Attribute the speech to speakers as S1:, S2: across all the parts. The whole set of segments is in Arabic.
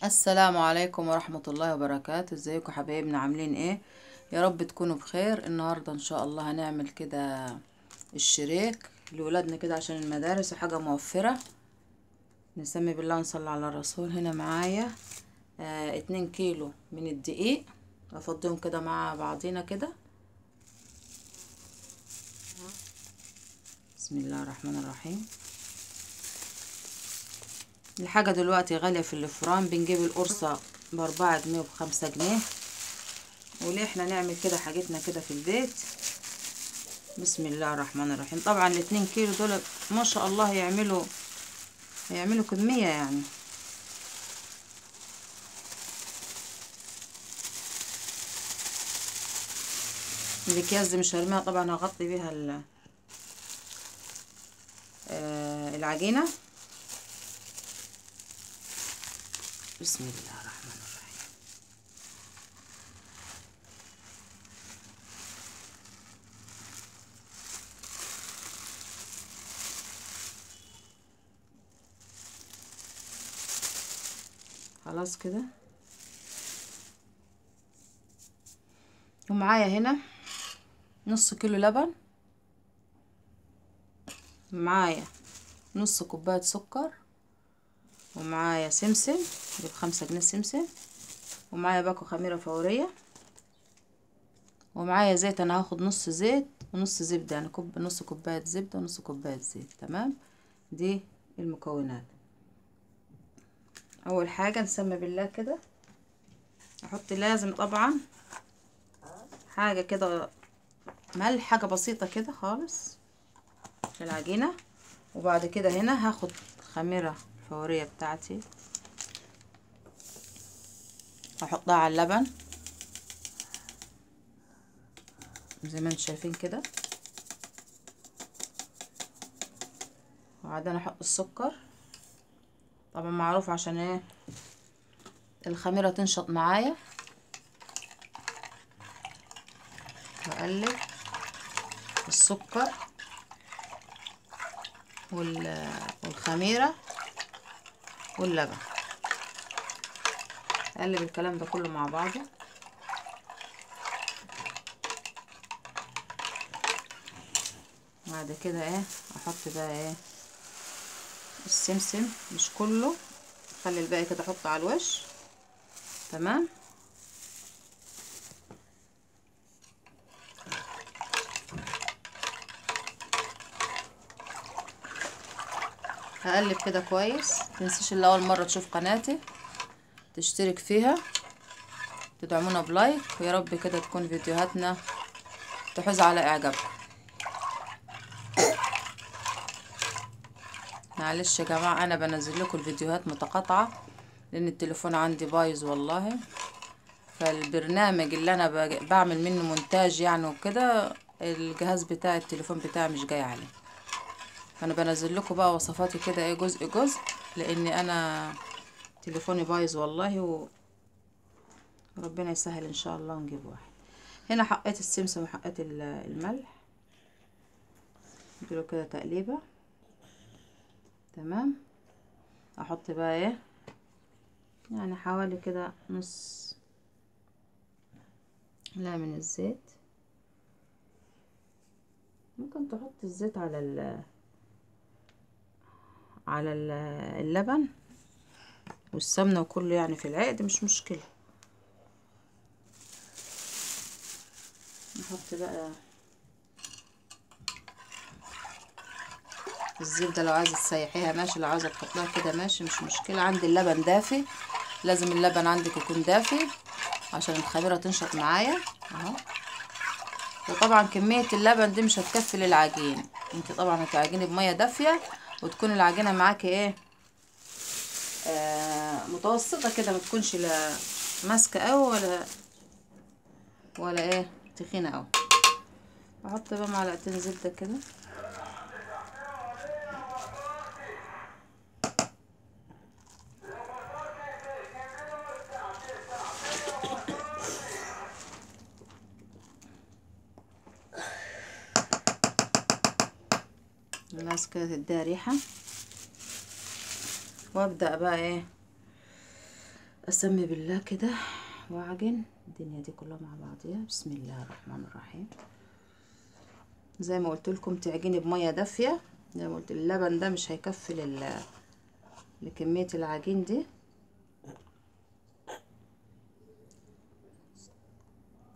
S1: السلام عليكم ورحمة الله وبركاته. ازيكم حبايبنا؟ عاملين ايه؟ يا رب تكونوا بخير. النهاردة ان شاء الله هنعمل كده الشريك لولادنا كده عشان المدارس، وحاجة موفرة. نسمي بالله ونصلي على الرسول. هنا معايا 2 كيلو من الدقيق، افضيهم كده مع بعضينا كده. بسم الله الرحمن الرحيم. الحاجة دلوقتي غالية في الفران، بنجيب القرصة ب4 جنيه وب5 جنيه. وليه احنا نعمل كده حاجتنا كده في البيت؟ بسم الله الرحمن الرحيم. طبعا ال2 كيلو دول ما شاء الله هيعملوا كمية يعني. الاكياس دي مش هرميها طبعا، هغطي بيها العجينة. بسم الله الرحمن الرحيم. خلاص كده. ومعايا هنا نص كيلو لبن، معايا نص كوباية سكر، ومعايا سمسم ب5 جنيه سمسم، ومعايا باكو خميرة فورية، ومعايا زيت. انا هاخد نص زيت ونص زبدة، يعني نص كوباية زبدة ونص كوباية زيت. تمام، دي المكونات. اول حاجة نسمي بالله كده. احط لازم طبعا حاجة كده ملح، حاجة بسيطة كده خالص في العجينة. وبعد كده هنا هاخد خميرة فورية بتاعتي، هحطها على اللبن زي ما انتم شايفين كده. وبعدين احط السكر، طبعا معروف عشان ايه الخميرة تنشط معايا. واقلب السكر والخميرة واللبن، اقلب الكلام ده كله مع بعضه. بعد كده ايه احط بقى ايه السمسم، مش كله، خلي الباقي كده احطه على الوش. تمام. هقلب كده كويس. متنسيش اللي اول مره تشوف قناتي تشترك فيها، تدعمونا بلايك، ويا رب كده تكون فيديوهاتنا تحوز على اعجابكم. معلش يا جماعه، انا بنزل لكم الفيديوهات متقاطعه لان التليفون عندي بايظ والله. فالبرنامج اللي انا بعمل منه مونتاج يعني وكده، الجهاز بتاع التليفون بتاعي مش جاي عليه. فانا بنزل لكم بقى وصفاتي كده ايه جزء جزء، لاني انا تليفوني بايظ والله. وربنا يسهل ان شاء الله ونجيب واحد. هنا حقيت السمسم وحقيت الملح، اديله كده تقليبه. تمام. احط بقى ايه يعني حوالي كده نص لا من الزيت. ممكن تحط الزيت على اللبن والسمنه وكله يعني في العقد، مش مشكله. نحط بقى الزبده، لو عايزه تسيحيها ماشي، لو عايزه تحطيها كده ماشي، مش مشكله. عندي اللبن دافي، لازم اللبن عندك يكون دافي عشان الخميره تنشط معايا اهو. وطبعا كميه اللبن دي مش هتكفي للعجين، انت طبعا هتعجني بميه دافيه، وتكون العجينه معاكي ايه متوسطه كده، ما تكونش لا ماسكه قوي ولا ايه تخينه قوي. احط بقى معلقتين زبده كده. الناس كده تديها ريحه. وابدا بقى ايه اسمي بالله كده واعجن الدنيا دي كلها مع بعضيها. بسم الله الرحمن الرحيم. زي ما قلت لكم تعجني بميه دافيه، زي ما قلت اللبن ده مش هيكفي لكميه العجين دي.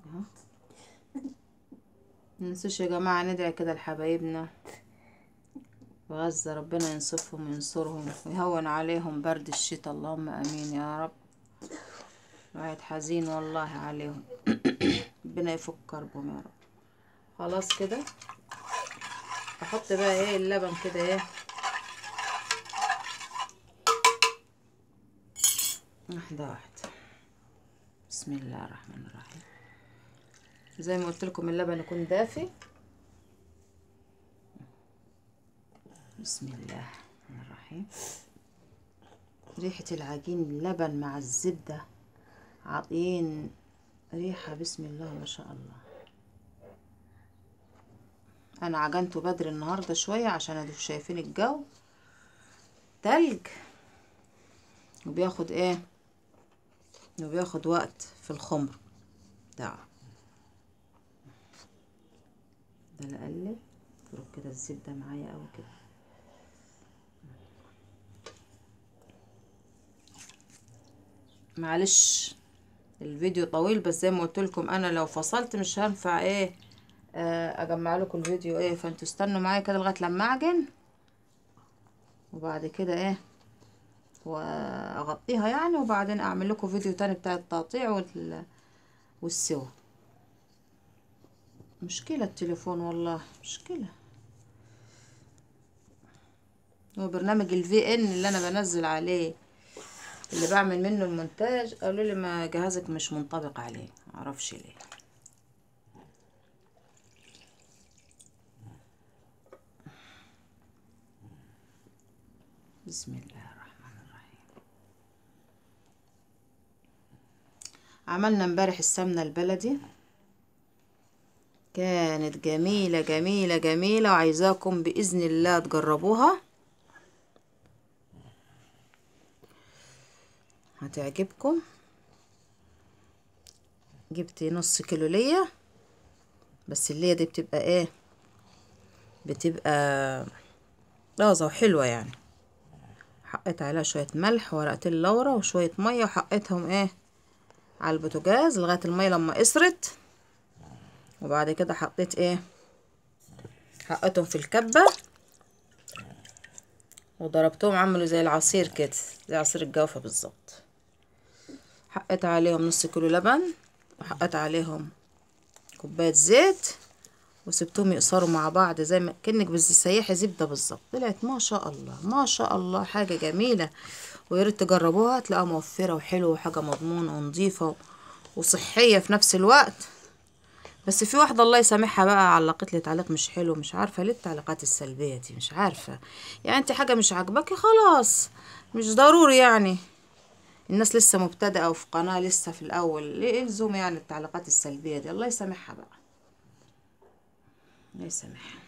S1: اهو. مننسوش يا جماعه ندعي كده لحبايبنا غزة، ربنا ينصفهم وينصرهم ويهون عليهم برد الشتاء، اللهم امين يا رب. واحد حزين والله عليهم. ربنا يفك كربهم يا رب. خلاص كده احط بقى ايه اللبن كده ايه واحده واحده. بسم الله الرحمن الرحيم. زي ما قلت لكم اللبن يكون دافي. بسم الله الرحمن الرحيم. ريحه العجين اللبن مع الزبده عاطين ريحه بسم الله ما شاء الله. انا عجنته بدري النهارده شويه عشان ادوك شايفين الجو تلج، وبياخد ايه وبياخد وقت في الخمر ده. اقلب افرك كده الزبده معايا قوي كده. معلش الفيديو طويل، بس زي ما قلت لكم انا لو فصلت مش هينفع ايه اجمع لكم الفيديو ايه، فانتوا استنوا معايا كده لغايه لما اعجن، وبعد كده ايه واغطيها يعني، وبعدين اعمل لكم فيديو تاني بتاع التقطيع والسوا. مشكله التليفون والله مشكله. هو برنامج الفي ان اللي انا بنزل عليه اللي بعمل منه المونتاج قالوا لي ما جهازك مش منطبق عليه، معرفش ليه. بسم الله الرحمن الرحيم. عملنا امبارح السمنه البلدي، كانت جميله جميله جميله، وعايزاكم باذن الله تجربوها هتعجبكم. جبت نص كيلو ليا، بس الليا دي بتبقى ايه بتبقى طازه وحلوه يعني. حطيت عليها شويه ملح ورقتين لورا وشويه ميه، وحطيتهم ايه على البوتاجاز لغايه الميه لما قصرت، وبعد كده حطيت ايه حطيتهم في الكبه وضربتهم عملوا زي العصير كده، زي عصير الجوافه بالظبط. حطيت عليهم نص كيلو لبن، وحطيت عليهم كوبايه زيت، وسبتهم يقصروا مع بعض زي ما كأنك بتسيحي زبده بالظبط. طلعت ما شاء الله ما شاء الله حاجه جميله، ويا ريت تجربوها، تلاقوها موفره وحلوه وحاجه مضمونه ونظيفه وصحيه في نفس الوقت. بس في واحده الله يسامحها بقى علقت لي تعليق مش حلو، مش عارفه ليه التعليقات السلبيه دي، مش عارفه يعني. انت حاجه مش عاجباكي خلاص مش ضروري يعني، الناس لسه مبتدئه وفي قناه لسه في الاول، ليه الزوم يعني التعليقات السلبيه دي؟ الله يسامحها بقى، الله يسامحها.